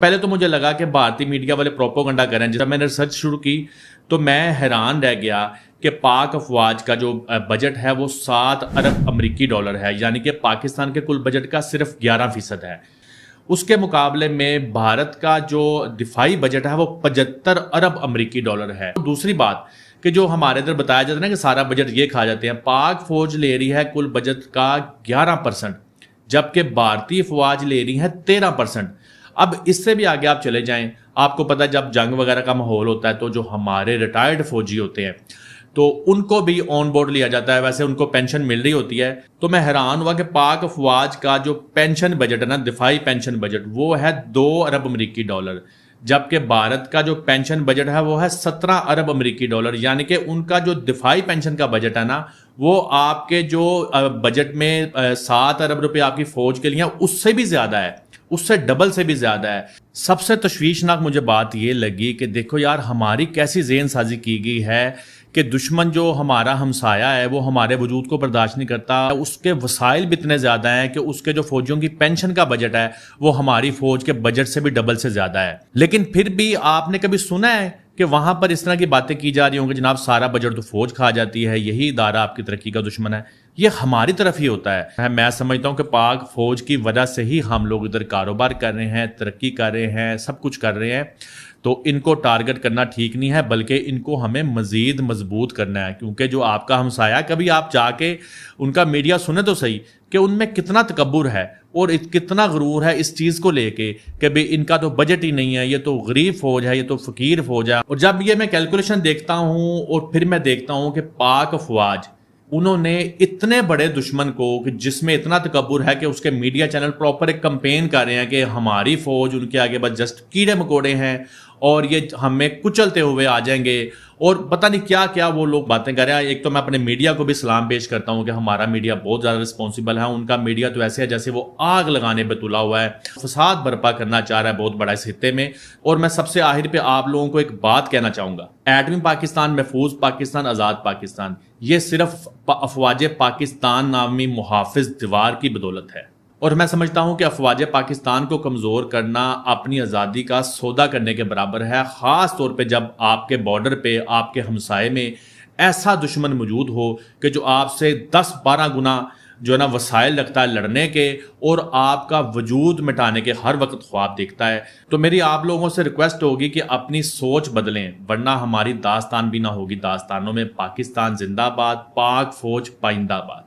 پہلے تو مجھے لگا کہ بھارتی میڈیا والے پروپوگنڈا کر رہے ہیں. جب میں نے ریسرچ شروع کی تو میں حیران رہ گیا کہ پاک افواج کا جو بجٹ ہے وہ 7 ارب امریکی ڈالر ہے، یعنی کہ پاکستان کے کل بجٹ کا صرف 11% ہے. اس کے مقابلے میں بھارت کا جو دفاعی بجٹ ہے وہ 75 ارب امریکی ڈالر ہے. دوسری بات کہ جو ہمارے ادھر بتایا جاتا ہے نا کہ سارا بجٹ یہ کھا جاتے ہیں، پاک فوج لے رہی ہے کل بجٹ کا 11%، جبکہ بھارتی افواج لے رہی ہے 13%. اب اس سے بھی آگے آپ چلے جائیں، آپ کو پتہ جب جنگ وغیرہ کا ماحول ہوتا ہے تو جو ہمارے ریٹائرڈ فوجی ہوتے ہیں تو ان کو بھی آن بورڈ لیا جاتا ہے، ویسے ان کو پینشن مل رہی ہوتی ہے. تو میں حیران ہوا کہ پاک افواج کا جو پینشن بجٹ ہے نا، دفاعی پینشن بجٹ، وہ ہے 2 ارب امریکی ڈالر، جبکہ بھارت کا جو پینشن بجٹ ہے وہ ہے 17 ارب امریکی ڈالر. یعنی کہ ان کا جو دفاعی پینشن کا بجٹ ہے نا، وہ آپ کے جو بجٹ میں 7 ارب روپے آپ کی فوج کے لیے اس سے بھی زیادہ ہے، اس سے ڈبل سے بھی زیادہ ہے. سب سے تشویشناک مجھے بات یہ لگی کہ دیکھو یار، ہماری کیسی ذہن سازی کی گئی ہے کہ دشمن جو ہمارا ہمسایہ ہے وہ ہمارے وجود کو برداشت نہیں کرتا، اس کے وسائل بھی اتنے زیادہ ہیں کہ اس کے جو فوجیوں کی پینشن کا بجٹ ہے وہ ہماری فوج کے بجٹ سے بھی ڈبل سے زیادہ ہے. لیکن پھر بھی آپ نے کبھی سنا ہے کہ وہاں پر اس طرح کی باتیں کی جا رہی ہوں کہ جناب سارا بجٹ تو فوج کھا جاتی ہے، یہی ادارہ آپ کی ترقی کا دشمن ہے؟ یہ ہماری طرف ہی ہوتا ہے. میں سمجھتا ہوں کہ پاک فوج کی وجہ سے ہی ہم لوگ ادھر کاروبار کر رہے ہیں، ترقی کر رہے ہیں، سب کچھ کر رہے ہیں. تو ان کو ٹارگٹ کرنا ٹھیک نہیں ہے، بلکہ ان کو ہمیں مزید مضبوط کرنا ہے. کیونکہ جو آپ کا ہمسایہ، کبھی آپ جا کے ان کا میڈیا سنیں تو صحیح کہ ان میں کتنا تکبر ہے اور کتنا غرور ہے اس چیز کو لے کے کہ بھئی ان کا تو بجٹ ہی نہیں ہے، یہ تو غریب فوج ہے، یہ تو فقیر فوج ہے. اور جب یہ میں کیلکولیشن دیکھتا ہوں اور پھر میں دیکھتا ہوں کہ پاک افواج انہوں نے اتنے بڑے دشمن کو کہ جس میں اتنا تکبر ہے کہ اس کے میڈیا چینل پراپر ایک کمپین کر رہے ہیں کہ ہماری فوج ان کے آگے بس جسٹ کیڑے مکوڑے ہیں اور یہ ہمیں کچلتے ہوئے آ جائیں گے، اور پتہ نہیں کیا کیا وہ لوگ باتیں کر رہے ہیں. ایک تو میں اپنے میڈیا کو بھی سلام پیش کرتا ہوں کہ ہمارا میڈیا بہت زیادہ رسپانسیبل ہے. ان کا میڈیا تو ایسے ہے جیسے وہ آگ لگانے پہ تلا ہوا ہے، فساد برپا کرنا چاہ رہا ہے بہت بڑا اس خطے میں. اور میں سب سے آخر پہ آپ لوگوں کو ایک بات کہنا چاہوں گا، ایٹمی پاکستان، محفوظ پاکستان، آزاد پاکستان، یہ صرف افواج پاکستان نامی محافظ دیوار کی بدولت ہے. اور میں سمجھتا ہوں کہ افواج پاکستان کو کمزور کرنا اپنی آزادی کا سودا کرنے کے برابر ہے، خاص طور پہ جب آپ کے بارڈر پہ، آپ کے ہمسائے میں ایسا دشمن موجود ہو کہ جو آپ سے 10-12 گنا جو ہے نا وسائل رکھتا ہے لڑنے کے اور آپ کا وجود مٹانے کے ہر وقت خواب دیکھتا ہے. تو میری آپ لوگوں سے ریکویسٹ ہوگی کہ اپنی سوچ بدلیں، ورنہ ہماری داستان بھی نہ ہوگی داستانوں میں. پاکستان زندہ باد، پاک فوج پائندہ باد.